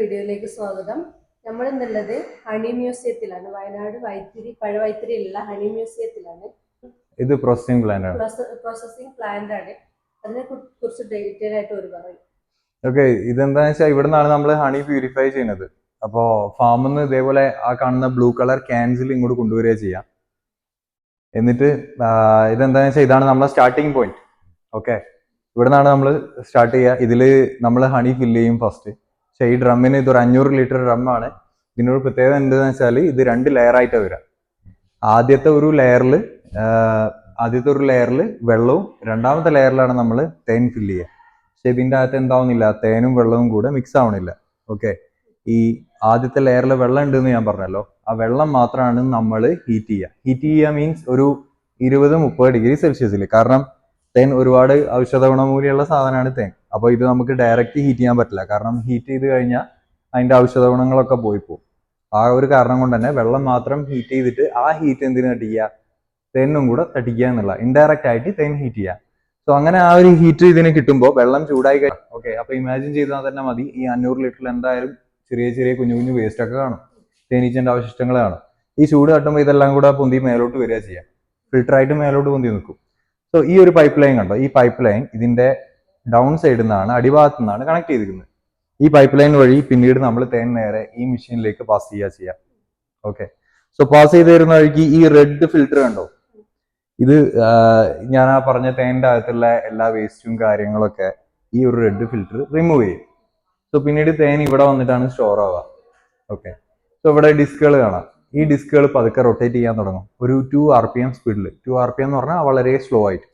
വീഡിയോയിലേക്ക് സ്വാഗതം. നമ്മൾ ഇന്നുള്ളത് ഹണി മ്യൂസിയത്തിലാണ്. വയനാട് വൈത്തിരി പഴവൈത്തിരിയിലുള്ള ഹണി മ്യൂസിയത്തിലാണ്. ഇത് പ്രോസസിംഗ് പ്ലാന്റ് ആണ്. പ്രോസസിംഗ് പ്ലാന്റ് ആണ്. അതിനെ കുറിച്ച് ഡീറ്റെയിൽ ആയിട്ട് ഒരു പറയും. ഓക്കെ, ഇതെന്താണെന്ന് വെച്ചാൽ ഇവിടെ നിന്നാണ് നമ്മൾ ഹണി പ്യൂരിഫൈ ചെയ്യുന്നത്. അപ്പോൾ ഫാമിൽ നിന്ന് ഇതേപോലെ ആ കാണുന്ന ബ്ലൂ കളർ ക്യാൻസിൽ ഇങ്ങോട്ട് കൊണ്ടുവരിക ചെയ്യാം. എന്നിട്ട് ഇതെന്താണെന്ന് വെച്ചാൽ ഇതാണ് നമ്മളെ സ്റ്റാർട്ടിങ് പോയിന്റ്. ഓക്കെ, ഇവിടെ നിന്നാണ് നമ്മൾ സ്റ്റാർട്ട് ചെയ്യുക. ഇതിൽ നമ്മൾ ഹണി ഫില്ല് ചെയ്യും ഫസ്റ്റ്. പക്ഷേ ഈ ഡ്രമ്മിന് ഇതൊരു 500 ലിറ്റർ ഡ്രമ്മാണ്. ഇതിനൊരു പ്രത്യേകത എന്താണെന്ന് വെച്ചാൽ ഇത് 2 ലെയറായിട്ടാണ് വരിക. ആദ്യത്തെ ഒരു ലെയറിൽ വെള്ളവും രണ്ടാമത്തെ ലെയറിലാണ് നമ്മൾ തേൻ ഫില്ല് ചെയ്യുക. പക്ഷെ ഇതിൻ്റെ അകത്ത് എന്താവുന്നില്ല, തേനും വെള്ളവും കൂടെ മിക്സ് ആവണില്ല. ഓക്കെ, ഈ ആദ്യത്തെ ലെയറിൽ വെള്ളം ഉണ്ടെന്ന് ഞാൻ പറഞ്ഞല്ലോ, ആ വെള്ളം മാത്രമാണ് നമ്മൾ ഹീറ്റ് ചെയ്യുക. ഹീറ്റ് ചെയ്യുക മീൻസ് ഒരു 20-30 ഡിഗ്രി സെൽഷ്യസിൽ. കാരണം തേൻ ഒരുപാട് ഔഷധ ഗുണമൂല്യമുള്ള സാധനമാണ് തേൻ. അപ്പോൾ ഇത് നമുക്ക് ഡയറക്റ്റ് ഹീറ്റ് ചെയ്യാൻ പറ്റില്ല. കാരണം ഹീറ്റ് ചെയ്ത് കഴിഞ്ഞാൽ അതിൻ്റെ ഔഷധ ഗുണങ്ങളൊക്കെ പോയി പോകും. ആ ഒരു കാരണം കൊണ്ട് തന്നെ വെള്ളം മാത്രം ഹീറ്റ് ചെയ്തിട്ട് ആ ഹീറ്റ് എന്തിനു തട്ടിക്കുക, തേനും കൂടെ തട്ടിക്കുക എന്നുള്ള ഇൻഡയറക്റ്റ് ആയിട്ട് തേൻ ഹീറ്റ് ചെയ്യുക. സോ അങ്ങനെ ആ ഒരു ഹീറ്റ് ഇതിന് കിട്ടുമ്പോൾ വെള്ളം ചൂടായി കഴിഞ്ഞാൽ ഓക്കെ, അപ്പൊ ഇമാജിൻ ചെയ്താൽ തന്നെ മതി, ഈ 500 ലിറ്ററിൽ എന്തായാലും ചെറിയ ചെറിയ കുഞ്ഞു വേസ്റ്റ് ഒക്കെ കാണും, തേനീച്ചന്റെ അവശിഷ്ടങ്ങൾ കാണും. ഈ ചൂട് തട്ടുമ്പോൾ ഇതെല്ലാം കൂടെ പൊന്തി മേലോട്ട് വരിക ചെയ്യാം, ഫിൽട്ടർ ആയിട്ട് മേലോട്ട് പൊന്തി നിൽക്കും. സോ ഈ ഒരു പൈപ്പ് ലൈൻ കണ്ടോ, ഈ പൈപ്പ് ലൈൻ ഇതിന്റെ ഡൗൺ സൈഡിൽ നിന്നാണ്, അടിഭാഗത്തു നിന്നാണ് കണക്ട് ചെയ്തിരിക്കുന്നത്. ഈ പൈപ്പ് ലൈൻ വഴി പിന്നീട് നമ്മൾ തേൻ നേരെ ഈ മെഷീനിലേക്ക് പാസ് ചെയ്യാം. ഓക്കെ, സോ പാസ് ചെയ്ത് തരുന്ന വഴിക്ക് ഈ റെഡ് ഫിൽട്ടർ കണ്ടോ, ഇത് ഞാൻ ആ പറഞ്ഞ തേൻ്റെ അകത്തുള്ള എല്ലാ വേസ്റ്റും കാര്യങ്ങളൊക്കെ ഈ ഒരു റെഡ് ഫിൽട്ടർ റിമൂവ് ചെയ്യും. സോ പിന്നീട് തേൻ ഇവിടെ വന്നിട്ടാണ് സ്റ്റോർ ആവുക. ഓക്കെ, സോ ഇവിടെ ഡിസ്കുകൾ കാണാം. ഈ ഡിസ്കുകൾ പതുക്കെ റൊട്ടേറ്റ് ചെയ്യാൻ തുടങ്ങും ഒരു 2 RPM സ്പീഡിൽ. 2 RPM എന്ന് പറഞ്ഞാൽ വളരെ സ്ലോ ആയിട്ട്.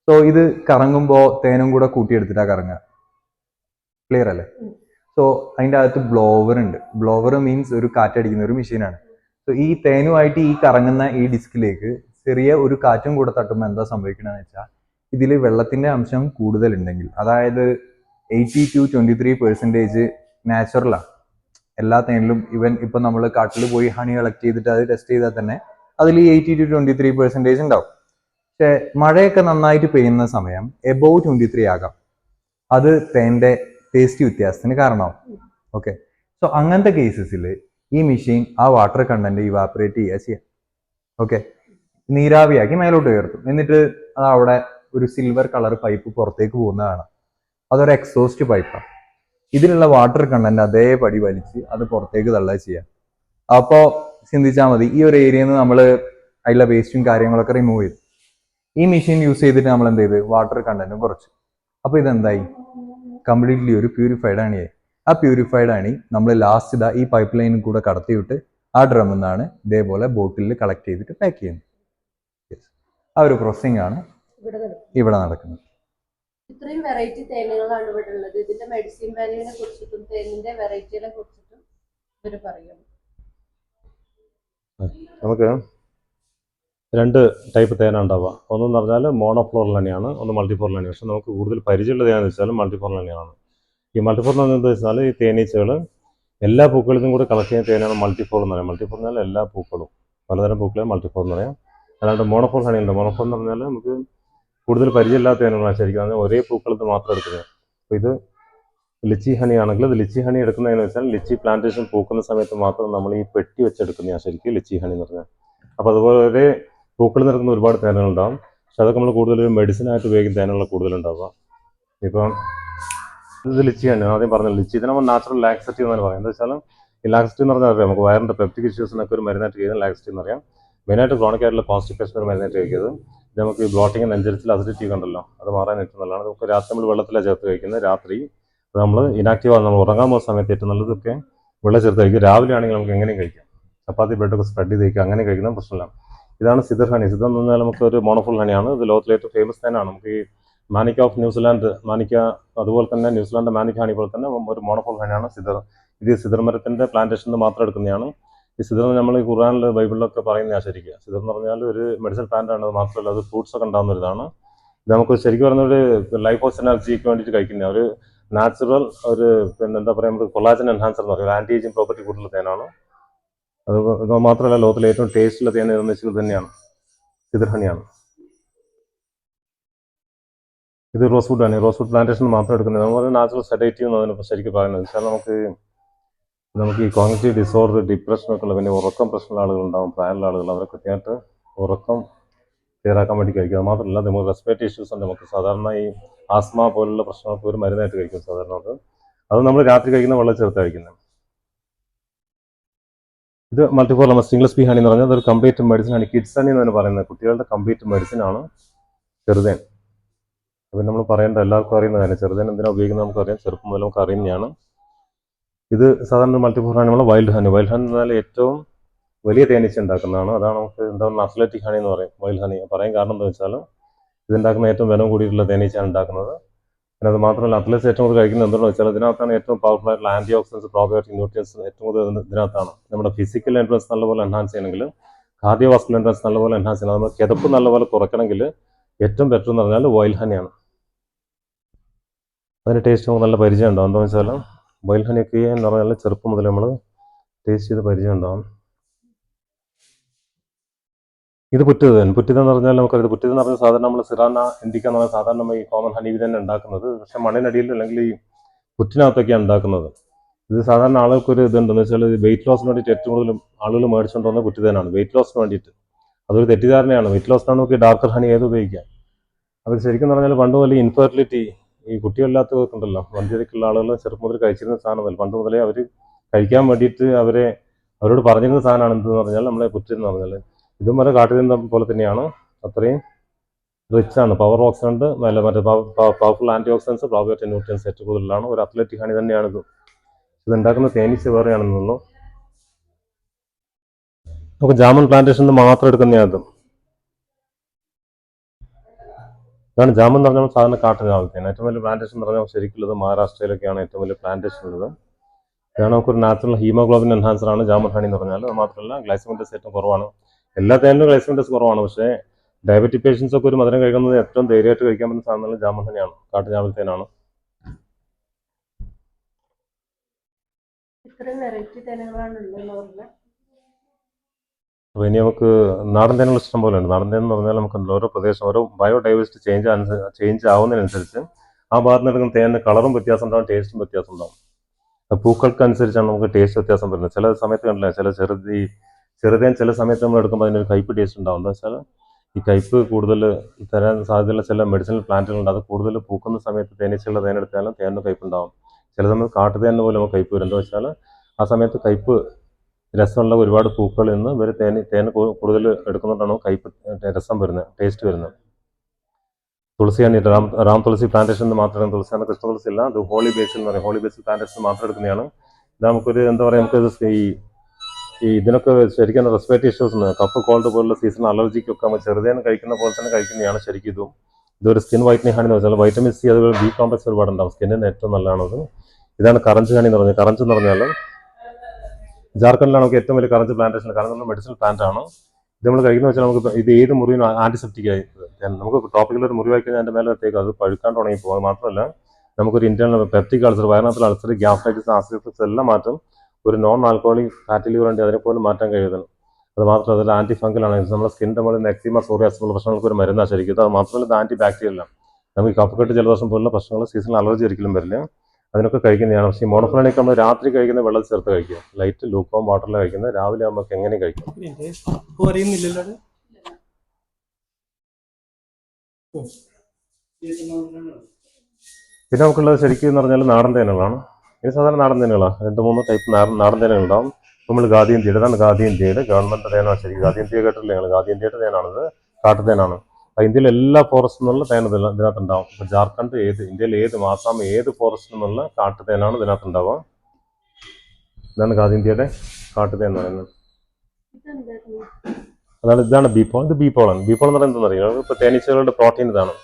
സോ ഇത് കറങ്ങുമ്പോൾ തേനും കൂടെ കൂട്ടിയെടുത്തിട്ടാണ് കറങ്ങുക. ക്ലിയർ അല്ലേ? സോ അതിൻ്റെ അകത്ത് ബ്ലോവർ ഉണ്ട്. ബ്ലോവർ മീൻസ് ഒരു കാറ്റടിക്കുന്ന ഒരു മെഷീനാണ്. സോ ഈ തേനുമായിട്ട് ഈ കറങ്ങുന്ന ഈ ഡിസ്കിലേക്ക് ചെറിയ ഒരു കാറ്റും കൂടെ തട്ടുമ്പോൾ എന്താ സംഭവിക്കണമെന്ന് വെച്ചാൽ, ഇതിൽ വെള്ളത്തിന്റെ അംശം കൂടുതലുണ്ടെങ്കിൽ, അതായത് 80 to 23% നാച്ചുറലാണ് എല്ലാ തേനിലും. ഇവൻ ഇപ്പൊ നമ്മൾ കാട്ടിൽ പോയി ഹണി കളക്ട് ചെയ്തിട്ട് അത് ടെസ്റ്റ് ചെയ്താൽ തന്നെ അതിൽ 80 to 23% ഉണ്ടാവും. പക്ഷെ മഴയൊക്കെ നന്നായിട്ട് പെയ്യുന്ന സമയം എബോവ് 23 ആകാം. അത് തേന്റെ ടേസ്റ്റ് വ്യത്യാസത്തിന് കാരണമാവും. ഓക്കെ, സോ അങ്ങനത്തെ കേസസിൽ ഈ മെഷീൻ ആ വാട്ടർ കണ്ടന്റ് ഇവാപറേറ്റ് ചെയ്യാം. ഓക്കെ, നീരാവിയാക്കി മേലോട്ട് ഉയർത്തും. എന്നിട്ട് അത് അവിടെ ഒരു സിൽവർ കളർ പൈപ്പ് പുറത്തേക്ക് പോകുന്നതാണ്. അതൊരു എക്സോസ്റ്റ് പൈപ്പാണ്. ഇതിലുള്ള വാട്ടർ കണ്ടന്റ് അതേപടി വലിച്ച് അത് പുറത്തേക്ക് തള്ളുക ചെയ്യാം. അപ്പോൾ ചിന്തിച്ചാൽ മതി, ഈ ഒരു ഏരിയയിൽ നിന്ന് നമ്മൾ അതിലെ വേസ്റ്റും കാര്യങ്ങളൊക്കെ റിമൂവ് ചെയ്തു. ഈ മെഷീൻ യൂസ് ചെയ്തിട്ട് നമ്മൾ എന്ത് ചെയ്ത് വാട്ടർ കണ്ടന്റും കുറച്ചു. അപ്പോൾ ഇതെന്തായി, കംപ്ലീറ്റ്ലി ഒരു പ്യൂരിഫൈഡ് ആണിയായി. ആ പ്യൂരിഫൈഡ് ആണി നമ്മൾ ലാസ്റ്റ് ഈ പൈപ്പ് ലൈനിൽ കൂടെ കടത്തിവിട്ട് ആ ഡ്രമ്മിൽ നിന്നാണ് ഇതേപോലെ ബോട്ടിലിൽ കളക്ട് ചെയ്തിട്ട് പാക്ക് ചെയ്യുന്നത്. ആ ഒരു പ്രോസസ്സിംഗ് ആണ് ഇവിടെ നടക്കുന്നത്. ഇത്രയും വെറൈറ്റി തേനുകളാണ് ഇവിടെ ഉള്ളത്. ഇതിന്റെ മെഡിസിൻ വാല്യൂവിനെ കുറിച്ചിട്ടും തേനിന്റെ വെറൈറ്റികളെ കുറിച്ചിട്ടും ഇവര് പറയുന്നു. നമുക്ക് 2 ടൈപ്പ് തേനാണ് ഉണ്ടാവുക. ഒന്നെന്ന് പറഞ്ഞാൽ മോണോഫ്ലോറൽ ഹണിയാണ്, ഒന്ന് മൾട്ടിഫ്ലോറൽ ഹണി. പക്ഷെ നമുക്ക് കൂടുതൽ പരിചയമുള്ളത് ഏതാണെന്ന് വെച്ചാൽ മൾട്ടിഫ്ലോറൽ ഹണിയാണ്. ഈ മൾട്ടിഫ്ലോറൽ എന്ന് വെച്ചാൽ ഈ തേനീച്ചകൾ എല്ലാ പൂക്കളിലും കൂടി കളക്ട് ചെയ്യുന്ന തേനാണ് മൾട്ടിഫ്ലോർ എന്ന് പറയാം. മൾട്ടിഫ്ലോർ എന്ന് പറഞ്ഞാൽ എല്ലാ പൂക്കളും, പലതരം പൂക്കളെ മൾട്ടിഫ്ലോർ എന്ന് പറയാം. അല്ലാണ്ട് മോണോഫ്ലോർ ഹണി ഉണ്ട്. മോണോഫ്ലോർ എന്ന് പറഞ്ഞാൽ നമുക്ക് കൂടുതൽ പരിചയമില്ലാത്ത തേനാണ് ശരിക്കും. പറഞ്ഞാൽ ഒരേ പൂക്കളത്ത് മാത്രം എടുക്കുന്നത്. അപ്പോൾ ഇത് ലിച്ചി ഹണി ആണെങ്കിൽ ഇത് ലിച്ചി ഹണി എടുക്കുന്നതെന്ന് വെച്ചാൽ ലിച്ചി പ്ലാന്റേഷൻ പൂക്കുന്ന സമയത്ത് മാത്രം നമ്മൾ ഈ പെട്ടി വെച്ചെടുക്കുന്നതാണ് ശരിക്കും ലിച്ചി ഹണി എന്ന് പറഞ്ഞാൽ. അപ്പോൾ അതുപോലെ ഒരേ പൂക്കളിൽ നിൽക്കുന്ന ഒരുപാട് തേനുകളുണ്ടാവും. പക്ഷെ അതൊക്കെ നമ്മൾ കൂടുതൽ മെഡിസിനായിട്ട് ഉപയോഗിക്കുന്ന തേനുകൾ കൂടുതലുണ്ടാവുക. ഇപ്പം ഇത് ലിച്ചി ഹണി ആദ്യം പറഞ്ഞത്. ലിച്ചി ഇതിനെ നമ്മൾ നാച്ചുറൽ ലാക്സറ്റി എന്നാണ് പറയുന്നത്. എന്താ വെച്ചാൽ ഈ ലാക്സറ്റി എന്ന് പറഞ്ഞാൽ അറിയാം, നമുക്ക് വയറിൻ്റെ പെപ്റ്റിക് ഇഷ്യൂസിനൊക്കെ ഒരു മരുന്നായിട്ട് കഴിയുന്നത് ലാക്സറ്റി എന്ന് പറയാം. മെയിനായിട്ട് ക്രോണിക് ആയിട്ടുള്ള കോൺസ്റ്റിപ്പേഷൻ ഒരു മരുന്നായിട്ട് കഴിക്കുന്നത്. ഇത് നമുക്ക് ഈ ബ്ലോട്ടിങ് നെഞ്ചരിച്ചിൽ അസിഡിറ്റി ഉണ്ടല്ലോ, അത് മാറാൻ ഏറ്റവും നല്ലതാണ്. നമുക്ക് രാത്രി നമ്മൾ വെള്ളത്തിലാണ് ചേർത്ത് കഴിക്കുന്നത്. രാത്രി നമ്മൾ ഇനാക്റ്റീവ് ആണ്, നമ്മൾ ഉറങ്ങാൻ പോകുന്ന സമയത്ത് ഏറ്റവും നല്ലതൊക്കെ വെള്ളം ചേർത്ത് കഴിക്കും. രാവിലെ ആണെങ്കിൽ നമുക്ക് എങ്ങനെയും കഴിക്കാം. ചപ്പാത്തി ബ്രെഡൊക്കെ സ്പ്രെഡ് ചെയ്ത് കഴിക്കുക, അങ്ങനെ കഴിക്കുന്ന പ്രശ്നമില്ല. ഇതാണ് സിദർ ഹണി. സിദർ എന്ന് പറഞ്ഞാൽ നമുക്ക് ഒരു മോണോഫുൾ ഹണിയാണ്. ഇത് ലോകത്തിലെ ഏറ്റവും ഫേമസ് തന്നെയാണ്. നമുക്ക് ഈ മാനിക്ക ഓഫ് ന്യൂസിലാൻഡ്, മാനിക്ക അതുപോലെ തന്നെ ന്യൂസിലാൻഡ് മാനിക്ക ഹണി പോലെ തന്നെ ഒരു മോണോഫുൾ ഹണിയാണ് സിദർ. ഇത് സിദർ മരത്തിന്റെ പ്ലാന്റേഷനിൽ മാത്രം എടുക്കുന്നതാണ്. ഈ സിദർ നമ്മൾ ഈ ഖുർആനിൽ ബൈബിളിലൊക്കെ പറയുന്നതാണ് ശരിക്കും. സിദർ എന്ന് പറഞ്ഞാൽ ഒരു മെഡിസിൻ പ്ലാന്റ് ആണ്. അത് മാത്രമല്ല അത് ഫ്രൂട്ട്സ് ഒക്കെ ഉണ്ടാകുന്ന ഒരു ഇതാണ്. ഇത് നമുക്ക് ശരിക്കും പറഞ്ഞ ഒരു ലൈഫ് ഫോഴ്സ് എനർജിക്ക് വേണ്ടിയിട്ട് കഴിക്കുന്ന ഒരു നാച്ചുറൽ ഒരു എന്താ പറയുക, നമുക്ക് കൊളാജൻ എൻഹാൻസർ എന്ന് പറയും, ആന്റി ഏജിങ് പ്രോപ്പർട്ടി കൂടുതൽ തേനാണ്. അത് മാത്രമല്ല ലോകത്തിലെ ഏറ്റവും ടേസ്റ്റുള്ള തേൻ എന്ന് വെച്ചാൽ തന്നെയാണ് സിദർ ഹണിയാണ്. ഇത് റോസ് വുഡ് ആണ്. റോസ് വുഡ് പ്ലാന്റേഷൻ മാത്രം എടുക്കുന്നത്. നമ്മൾ നാച്ചുറൽ സെഡേറ്റീവ് എന്ന് അതിനെ ശരിക്കും പറയുന്നത്. വെച്ചാൽ നമുക്ക് നമുക്ക് ഈ കോഗ്നിറ്റീവ് ഡിസോർഡർ, ഡിപ്രഷനൊക്കെ ഉള്ള, പിന്നെ ഉറക്കം പ്രശ്നമുള്ള ആളുകളുണ്ടാവും, പ്രായമുള്ള ആളുകൾ, അവരെ കൃത്യമായിട്ട് ഉറക്കം ക്ലിയറാക്കാൻ വേണ്ടി കഴിക്കും. അത് മാത്രമല്ല നമുക്ക് റെസ്പിറേറ്ററി ഇഷ്യൂസ് ഉണ്ട്. നമുക്ക് സാധാരണ ഈ ആസ്മ പോലുള്ള പ്രശ്നങ്ങൾക്ക് ഒരു മരുന്നായിട്ട് കഴിക്കും സാധാരണ. അത് നമ്മൾ രാത്രി കഴിക്കുന്ന വെള്ളം ചേർത്ത് കഴിക്കുന്നത്. ഇത് മൾട്ടിഫോർ സിംഗിൾ സ്പീ ഹണി എന്ന് പറഞ്ഞാൽ അതൊരു കംപ്ലീറ്റ് മെഡിസിൻ ആണ്. കിഡ്സ് ഹണി എന്ന് പറയുന്നത് കുട്ടികളുടെ കംപ്ലീറ്റ് മെഡിസിൻ ആണ് ചെറുതേൻ. അപ്പം നമ്മൾ പറയേണ്ട എല്ലാവർക്കും അറിയുന്ന കാര്യം, ചെറുതേൻ എന്തിനാണ് ഉപയോഗിക്കുന്നത് നമുക്കറിയാം, ചെറുപ്പം മുതൽ നമുക്ക് അറിയുന്നതാണ്. ഇത് സാധാരണ മൾട്ടിഫോർ ഹണി നമ്മൾ വൈൽഡ് ഹണി എന്ന് പറഞ്ഞാൽ ഏറ്റവും വലിയ തേനീച്ച ഉണ്ടാക്കുന്നതാണ്. അതാണ് നമുക്ക് എന്താ പറയുക അത്ലറ്റിക് ഹണി എന്ന് പറയും, വൈൽഡ് ഹണി പറയാൻ കാരണം എന്താ വെച്ചാൽ ഇതുണ്ടാക്കുന്ന ഏറ്റവും വില കൂടിയിട്ടുള്ള തേനീച്ചയാണ് ഉണ്ടാക്കുന്നത്. പിന്നെ അത് മാത്രമല്ല അത്ലറ്റ്സ് ഏറ്റവും കൂടുതൽ കഴിക്കുന്നത് എന്താണെന്ന് വെച്ചാൽ ഇതിനകത്താണ് ഏറ്റവും പവർഫുൾ ആയിട്ടുള്ള ആൻറ്റി ഓക്സിഡൻസ്, പ്രോബയോട്ടിക് ന്യൂട്രിയൻസ് ഏറ്റവും കൂടുതൽ ഇതിനകത്താണ്. നമ്മുടെ ഫിസിക്കൽ എൻട്രൻസ് നല്ലപോലെ എൻഹാൻസ് ചെയ്യണമെങ്കിൽ, കാർഡിയോ വാസ്കുലർ എൻട്രൻസ് നല്ലപോലെ എൻഹാൻസ് ചെയ്യണം, നമ്മൾ കിതപ്പ് നല്ലപോലെ കുറയ്ക്കണമെങ്കിൽ ഏറ്റവും ബെറ്റർ എന്ന് പറഞ്ഞാൽ വൈൽഡ് ഹണിയാണ്. അതിന് ടേസ്റ്റ് നമുക്ക് നല്ല പരിചയം ഉണ്ടാവും. എന്താണെന്ന് വെച്ചാൽ വൈൽഡ് ഹണിയൊക്കെ എന്ന് പറഞ്ഞാൽ ചെറുപ്പം മുതൽ നമ്മൾ ടേസ്റ്റ് ചെയ്ത് പരിചയം ഉണ്ടാവും. ഇത് പുറ്റിതെന്ന് പറഞ്ഞാൽ നമുക്കറിയാം, പുറ്റിതെന്ന് പറഞ്ഞാൽ സാധാരണ നമ്മൾ സിറാന ഇൻഡിക്ക എന്ന് പറഞ്ഞാൽ സാധാരണ നമ്മൾ ഈ കോമൺ ഹണി തന്നെ ഉണ്ടാക്കുന്നത്. പക്ഷേ മണ്ണിനടിയിൽ അല്ലെങ്കിൽ ഈ പുറ്റിനകത്തൊക്കെയാണ് ഉണ്ടാക്കുന്നത്. ഇത് സാധാരണ ആളുകൾക്കൊരു ഇതുണ്ടെന്ന് വെച്ചാൽ വെയിറ്റ് ലോസിന് വേണ്ടിയിട്ട് ഏറ്റവും കൂടുതൽ ആളുകൾ മേടിച്ചുകൊണ്ട് വന്ന പുറ്റിതനാണ്, വെയിറ്റ് ലോസിന് വേണ്ടിയിട്ട്. അതൊരു തെറ്റിദ്ധാരണയാണ്. വെയിറ്റ് ലോസിനാണ് നമുക്ക് ഡാർക്കർ ഹണി ഏത് ഉപയോഗിക്കാം. അത് ശരിക്കും പറഞ്ഞാൽ പണ്ട് മുതൽ ഇൻഫെർട്ടിലിറ്റി, ഈ കുട്ടികളില്ലാത്തതൊക്കെ ഉണ്ടല്ലോ, വന്ധ്യതയ്ക്കുള്ള ആളുകൾ ചെറുപ്പം മുതൽ കഴിച്ചിരുന്ന സാധനമല്ല, പണ്ട് മുതലേ അവർ കഴിക്കാൻ വേണ്ടിയിട്ട് അവരോട് പറഞ്ഞിരുന്ന സാധനമാണ് എന്തെന്ന് പറഞ്ഞാൽ നമ്മളെ പുറ്റിതെന്ന് പറഞ്ഞാൽ. ഇതും വരെ കാട്ടിൽ പോലെ തന്നെയാണ്, അത്രയും റിച്ച് ആണ്. പവർ ഓക്സിഡൻറ്റ് മറ്റേ powerful antioxidants, probiotic nutrients ഏറ്റവും കൂടുതലാണ്. ഒരു അത്ലറ്റിക് ഹണി തന്നെയാണിത്. ഇതുണ്ടാക്കുന്ന തേനീച്ച വേറെയാണെന്നുള്ളൂ. നമുക്ക് ജാമൻ പ്ലാന്റേഷൻ മാത്രം എടുക്കുന്നതാണ്. ഇതാണ് ജാമൻ എന്ന് പറഞ്ഞാൽ സാധാരണ കാട്ടിൽ രാവിലത്തേന് ഏറ്റവും വലിയ പ്ലാന്റേഷൻ എന്ന് പറഞ്ഞാൽ ശരിക്കുള്ളത് മഹാരാഷ്ട്രയിലൊക്കെയാണ് ഏറ്റവും വലിയ പ്ലാന്റേഷൻ ഉള്ളത്. ഇതാണ് നമുക്കൊരു നാച്ചുറൽ ഹീമോഗ്ലോബിൻ എൻഹാൻസർ ആണ് ജാമൻ ഹണി എന്ന് പറഞ്ഞാൽ. അത് മാത്രമല്ല ഗ്ലൈസമിൻഡസ് ഏറ്റവും കുറവാണ്. എല്ലാ തേനിലും ഗ്ലൈസമിൻഡസ് കുറവാണ്. പക്ഷേ ഡയബറ്റിക് പേഷ്യൻസ് ഒക്കെ ഒരു മധുരം കഴിക്കുന്നത് ഏറ്റവും ധൈര്യമായിട്ട് കഴിക്കാൻ പറ്റുന്ന സാധനങ്ങൾ ജാമൻ ഹണിയാണ്, കാട്ടു ഞാവൽത്തേനാണ്. ഇത്രയും വെറൈറ്റി തേനുകളാണ് ഉള്ളത്. അപ്പോൾ ഇനി നമുക്ക് നാടൻ തേനുകൾ ഇഷ്ടം പോലെ ഉണ്ട്. നാടൻ തേൻ എന്ന് പറഞ്ഞാൽ നമുക്ക് ഓരോ പ്രദേശം, ഓരോ ബയോഡൈവേഴ്സിറ്റി ചേഞ്ച് ആവുന്നതിനനുസരിച്ച് ആ ഭാഗത്ത് നിന്ന് എടുക്കുന്ന തേനിന് കളറും വ്യത്യാസം ഉണ്ടാവും, ടേസ്റ്റും വ്യത്യാസം ഉണ്ടാവും. പൂക്കൾക്കനുസരിച്ചാണ് നമുക്ക് ടേസ്റ്റ് വ്യത്യാസം വരുന്നത്. ചില സമയത്ത് കണ്ടില്ല, ചെറുതേൻ ചില സമയത്ത് നമ്മൾ എടുക്കുമ്പോൾ അതിനൊരു കയ്പ് ടേസ്റ്റ് ഉണ്ടാവും. എന്താ വെച്ചാൽ ഈ കയ്പ് കൂടുതൽ തരാൻ സാധ്യതയുള്ള ചില മെഡിസിനൽ പ്ലാന്റുകളുണ്ട്. അത് കൂടുതൽ പൂക്കുന്ന സമയത്ത് തേനീച്ചകളുടെ തേനെടുത്താലും തേനിന് കയ്പുണ്ടാവും. ചില സമയത്ത് കാട്ടുതേനിന് പോലും നമുക്ക് കയ്പ് വരും. എന്താ വെച്ചാൽ ആ സമയത്ത് കയ്പ് രസമുള്ള ഒരുപാട് പൂക്കളിൽ നിന്ന് ഇവർ തേൻ കൂടുതൽ എടുക്കുന്നതുകൊണ്ടാണ് കയ്പ് രസം വരുന്നത്, ടേസ്റ്റ് വരുന്നത്. തുളസിയാണ് റാം തുളസി പ്ലാന്റേഷൻ മാത്രമേ, തുളസിയാണ് കൃഷ്ണ തുളസി അല്ല, അത് ഹോളി ബേസിൽ എന്ന് പറയും. ഹോളി ബേസിൽ പ്ലാന്റേഷൻ മാത്രം എടുക്കുന്നതാണ്. ഇത് നമുക്കൊരു എന്താ പറയുക, നമുക്കിത് ഈ ഇതിനൊക്കെ ശരിക്കും റെസ്പിറേറ്ററി ഇഷ്യൂസ് ഉണ്ട്, കഫ് കോൾഡ് പോലുള്ള സീസണൽ അലർജിക്കൊക്കെ നമ്മൾ ചെറുതേൻ കഴിക്കുന്ന പോലെ തന്നെ കഴിക്കുന്നതാണ് ശരിക്കും. ഇതൊരു സ്കിൻ വൈറ്റനിങ് ഹണി എന്ന് വെച്ചാൽ വൈറ്റമിൻ സി അതുപോലെ ബി കോംപ്ലക്സ് ഒരുപാടുണ്ടാവും, സ്കിന്നിന് ഏറ്റവും നല്ലതാണത്. ഇതാണ് കറഞ്ച് ഹണി എന്ന് പറഞ്ഞത്. കറഞ്ച് എന്ന് പറഞ്ഞാൽ ജാർഖണ്ഡിലാണ് നമുക്ക് ഏറ്റവും വലിയ കറഞ്ച് പ്ലാന്റേഷൻ. കറഞ്ച് മെഡിസിനൽ പ്ലാന്റ് ആണ്. ഇത് നമ്മൾ കഴിക്കുന്ന വെച്ചാൽ നമുക്ക് ഇത് ഏത് മുറിവിനും ആന്റിസെപ്റ്റിക് ആയി, നമുക്ക് ടോപ്പിക്കൽ ഒരു മുറിവായി കഴിഞ്ഞാൽ അതിൻ്റെ മേലെ എത്തേക്കും അത് പഴുക്കാൻ തുടങ്ങി പോകും. അത് മാത്രമല്ല നമുക്കൊരു ഇന്റേണൽ പെപ്റ്റിക് അൾസർ, വയറിനകത്തുള്ള അൾസർ, ഗ്യാസ്ട്രൈറ്റിസ്, ആസിഡിറ്റിസ് എല്ലാം മാറ്റും. ഒരു നോൺ ആൽക്കഹോളിക് ഫാറ്റി ലിവർ ഉണ്ട്, അതിനെപ്പോലും മാറ്റാൻ കഴിയുന്നത്. അത് മാത്രമല്ല അതിൽ ആന്റി ഫംഗലാണ്. നമ്മുടെ സ്കിൻ്റെ മുകളിൽ എക്സിമ, സോറിയാസിസ് പോലുള്ള പ്രശ്നങ്ങൾക്ക് ഒരു മരുന്നാണ് ശരിക്കും. അത് മാത്രമല്ല ഇത് ആന്റി ബാക്ടീരിയൽ ആണ്. നമുക്ക് കഫക്കെട്ട്, ജലദോഷം പോലുള്ള പ്രശ്നങ്ങൾ, സീസണൽ അലർജി ഒരിക്കലും വരില്ല. അതിനൊക്കെ കഴിക്കുന്നതാണ്. പക്ഷേ ഈ മോണോഫ്ലോണിക് നമ്മൾ രാത്രി കഴിക്കുന്ന വെള്ളം ചേർത്ത് കഴിക്കുക, ലൈറ്റ് ലൂക്കോം വാട്ടറിൽ കഴിക്കുന്നത്. രാവിലെ നമുക്ക് എങ്ങനെയും കഴിക്കാം. പിന്നെ നമുക്കുള്ളത് ശരിക്കും എന്ന് പറഞ്ഞാൽ നാടൻ തേനുകളാണ്. ഇത് സാധാരണ നാടൻ തേനുകളാണ്. 2-3 ടൈപ്പ് നാടൻ തേനുകളുണ്ടാവും. നമ്മൾ ഗാന്ധിയന്ത്യയുടെ, അതാണ് ഗാന്ധിയന്ത്യയുടെ ഗവൺമെന്റ് തേനാണ് ശരിക്കും. ഗാന്ധിയന്ത്യ കേട്ടില്ലേ നിങ്ങൾ? ഗാന്ധിയന്ത്യയുടെ തേനാണിത്, കാട്ടുതേനാണ്. ഇന്ത്യയിൽ എല്ലാ ഫോറസ്റ്റിൽ നിന്നുള്ള തേൻ ഇതിനകത്ത് ഉണ്ടാവും. ഇപ്പോൾ ജാർഖണ്ഡ് ഇന്ത്യയിൽ ആസാം ഏത് ഫോറസ്റ്റിൽ നിന്നുള്ള കാട്ടുതേനാണ് ഇതിനകത്ത് ഉണ്ടാവുക. ഇതാണ് ഗാന്ധിയന്ത്യയുടെ കാട്ടുതേൻ എന്ന് പറയുന്നത്. ഇതാണ് ബീപോൾ. ഇത് ബീപോളാണ്. ബീപോൾ എന്ന് പറയുന്നത് എന്താണെന്ന് അറിയാം? ഇപ്പോൾ തേനീച്ചകളുടെ പ്രോട്ടീൻ ഇതാണ്.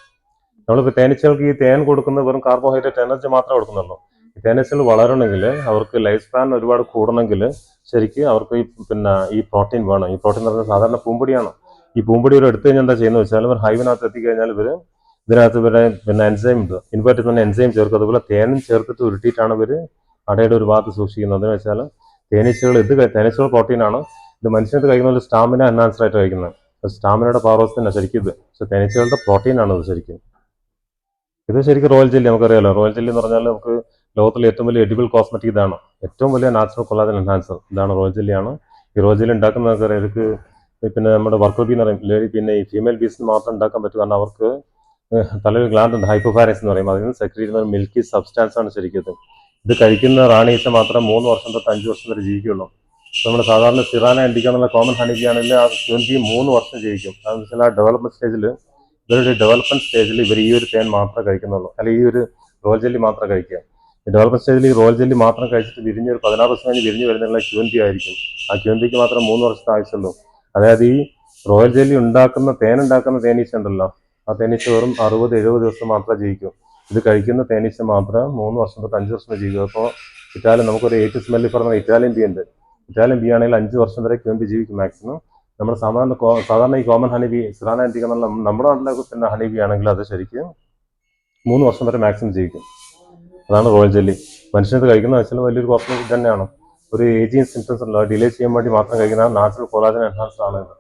നമ്മളിപ്പോൾ തേനീച്ചകൾക്ക് ഈ തേൻ കൊടുക്കുന്നത് വെറും കാർബോഹൈഡ്രേറ്റ് എനർജി മാത്രമേ കൊടുക്കുന്നുള്ളൂ. ഈ തേനീച്ചകൾ വളരണമെങ്കിൽ, അവർക്ക് ലൈഫ് സ്പാൻ ഒരുപാട് കൂടണമെങ്കിൽ ശരിക്കും അവർക്ക് ഈ പ്രോട്ടീൻ വേണം. ഈ പ്രോട്ടീൻ എന്ന് പറഞ്ഞാൽ സാധാരണ പൂമ്പൊടിയാണ്. ഈ പൂമ്പൊടി ഇവർ എടുത്തു കഴിഞ്ഞാൽ എന്താ ചെയ്യുന്നത് വെച്ചാൽ, ഇവർ ഹൈവിനകത്ത് എത്തിക്കഴിഞ്ഞാൽ ഇതിനകത്ത് എൻസൈം ഇൻവെർട്ട് തന്നെ എൻസൈം ചേർക്കും. അതുപോലെ തേനും ചേർത്തിട്ട് ഉരുട്ടിയിട്ടാണ് ഇവർ അടയുടെ ഒരു ഭാഗത്ത് സൂക്ഷിക്കുന്നത്. എന്ന് വെച്ചാൽ തേനീച്ചകൾ പ്രോട്ടീനാണ്. ഇത് മനുഷ്യർക്ക് കഴിക്കുന്ന ഒരു സ്റ്റാമിന എൻഹാൻസർ ആയിട്ട് കഴിക്കുന്നത്. സ്റ്റാമിനയുടെ പവർ തന്നെ ശരിക്കും ഇത്. പക്ഷേ തേനീച്ചകളുടെ പ്രോട്ടീനാണ് ഇത് ശരിക്കും. ഇത് ശരിക്കും റോയൽ ജെല്ലി നമുക്കറിയാലോ. റോയൽ ജെല്ലി എന്ന് പറഞ്ഞാൽ നമുക്ക് ലോകത്തിലെ ഏറ്റവും വലിയ എഡിബിൾ കോസ്മെറ്റിക് ഇതാണ്. ഏറ്റവും വലിയ നാച്ചുറൽ കൊളാജൻ എൻഹാൻസർ ഇതാണ് റോയൽ ജെല്ലിയാണ്. ഈ റോയൽ ജെല്ലി ഉണ്ടാക്കുന്നതൊക്കെ അറിയാം. ഇവർക്ക് പിന്നെ നമ്മുടെ വർക്കർ ബീ എന്ന് പറയും, പിന്നെ ഈ ഫീമെയിൽ ബീസിന് മാത്രം ഉണ്ടാക്കാൻ പറ്റും. കാരണം അവർക്ക് തലയിൽ ഗ്ലാൻഡ് ഉണ്ട്, ഹൈപ്പോഫാരക്സ് എന്ന് പറയും. അതിൽ നിന്ന് സെക്രീറ്റ് ചെയ്യുന്ന ഒരു മിൽക്കി സബ്സ്റ്റാൻസ് ആണ് ശരിക്കും. ഇത് കഴിക്കുന്ന റാണീസ് മാത്രം 3 വർഷം തൊട്ട് 5 വർഷം വരെ ജീവിക്കുള്ളൂ. നമ്മുടെ സാധാരണ സിറാന ഇൻഡിക്ക എന്നുള്ള കോമൺ ഹണിക്ക് ആണെങ്കിൽ ആ ക്യൂൻബി 3 വർഷം ജീവിക്കും. അതെന്ന് വെച്ചാൽ ആ ഡെവലപ്മെന്റ് സ്റ്റേജിൽ, ഇവരുടെ ഡെവലപ്മെന്റ് സ്റ്റേജിൽ ഇവർ ഈ ഒരു തേൻ മാത്രമേ കഴിക്കുന്നുള്ളൂ, അല്ലെങ്കിൽ ഈ ഒരു റോയൽ ജെല്ലി മാത്രം കഴിക്കുക. ഈ ഡെവലപ്മെന്റ് സ്റ്റേജിൽ ഈ റോയൽ ജെല്ലി മാത്രം കഴിച്ചിട്ട് വിരിഞ്ഞ് ഒരു 16 ദിവസം കഴിഞ്ഞ് വിരിഞ്ഞ് വരുന്നുള്ള ക്യൂൻബി ആയിരിക്കും. ആ ക്യൂൻബിക്ക് മാത്രം 3 വർഷത്തെ ആവശ്യമുള്ളൂ. അതായത് ഈ റോയൽ ജെല്ലി ഉണ്ടാക്കുന്ന തേനീച്ച ഉണ്ടല്ലോ, ആ തേനീച്ച വെറും 60-70 ദിവസം മാത്രമേ ജീവിക്കൂ. ഇത് കഴിക്കുന്ന തേനീച്ച മാത്രം 3 വർഷം തൊട്ട് 5 വർഷം വരെ ജീവിക്കും. അപ്പോൾ ഇറ്റാലിയൻ നമുക്കൊരു ഏറ്റവും സ്മെല്ലി പറഞ്ഞ ഇറ്റാലിയൻ ബി ഉണ്ട്. ഇറ്റാലിയൻ ബി ആണെങ്കിൽ 5 വർഷം വരെ ക്യൂൻബി ജീവിക്കും മാക്സിമം. നമ്മൾ സാധാരണ ഈ കോമൺ ഹണി ബി സിറാന ഇൻഡിക്ക എന്നുള്ള നമ്മുടെ നാട്ടിലൊക്കെ പിന്നെ ഹണി ബി ആണെങ്കിൽ അത് ശരിക്കും 3 വർഷം വരെ മാക്സിമം ജീവിക്കും. അതാണ് റോയൽ ജെല്ലി. മനുഷ്യനത് കഴിക്കുന്ന വെച്ചാൽ വലിയൊരു കോസ്മെറ്റിക് തന്നെയാണ്. ഒരു ഏജിങ് സിംറ്റംസ് ഉണ്ടല്ലോ, ഡിലേ ചെയ്യാൻ വേണ്ടി മാത്രം കഴിക്കുന്ന നാച്ചുറൽ കൊളാജൻ എൻഹാൻസർ ആണ് ഇത്.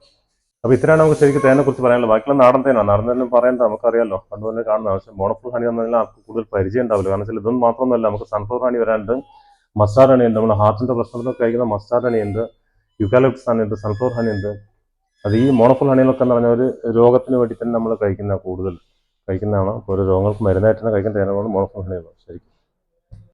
അപ്പോൾ ഇത്രയാണ് നമുക്ക് ശരിക്കും തേനെ കുറിച്ച് പറയാനുള്ളത്. ബാക്കിയുള്ള നാടൻ തേനാണ്, നാടൻ തേനും പറയേണ്ടത് നമുക്കറിയാലോ, അതുപോലെ കാണുന്നത്. പക്ഷേ മോണോഫുൾ ഹണി എന്ന് പറഞ്ഞാൽ ആൾക്ക് കൂടുതൽ പരിചയം ഉണ്ടാവില്ല. കാരണം വെച്ചാൽ ഇതൊന്നും മാത്രമൊന്നുമല്ല, നമുക്ക് സൺഫ്ലവർ ഹണി വരാനുണ്ട്, മസ്റ്റാർഡ് ഹണി ഉണ്ട്, നമ്മുടെ ഹാർട്ടിന്റെ പ്രശ്നത്തിനൊക്കെ കഴിക്കുന്ന മസ്റ്റാർഡ് ഹണി ഉണ്ട്, യൂക്കാലിപ്റ്റസ് ഹണി ഉണ്ട്, സൺഫ്ലവർ ഹണി ഉണ്ട്. അത് ഈ മോണോഫുൾ ഹണികളൊക്കെ എന്ന് പറഞ്ഞാൽ ഒരു രോഗത്തിന് വേണ്ടി തന്നെ നമ്മൾ കഴിക്കുന്ന കൂടുതൽ കഴിക്കുന്നതാണ്. ഓരോ രോഗങ്ങൾക്ക് മരുന്നായിട്ട് തന്നെ കഴിക്കുന്ന തേനാണ് മോണോഫുൾ ഹണികൾ ശരിക്കും.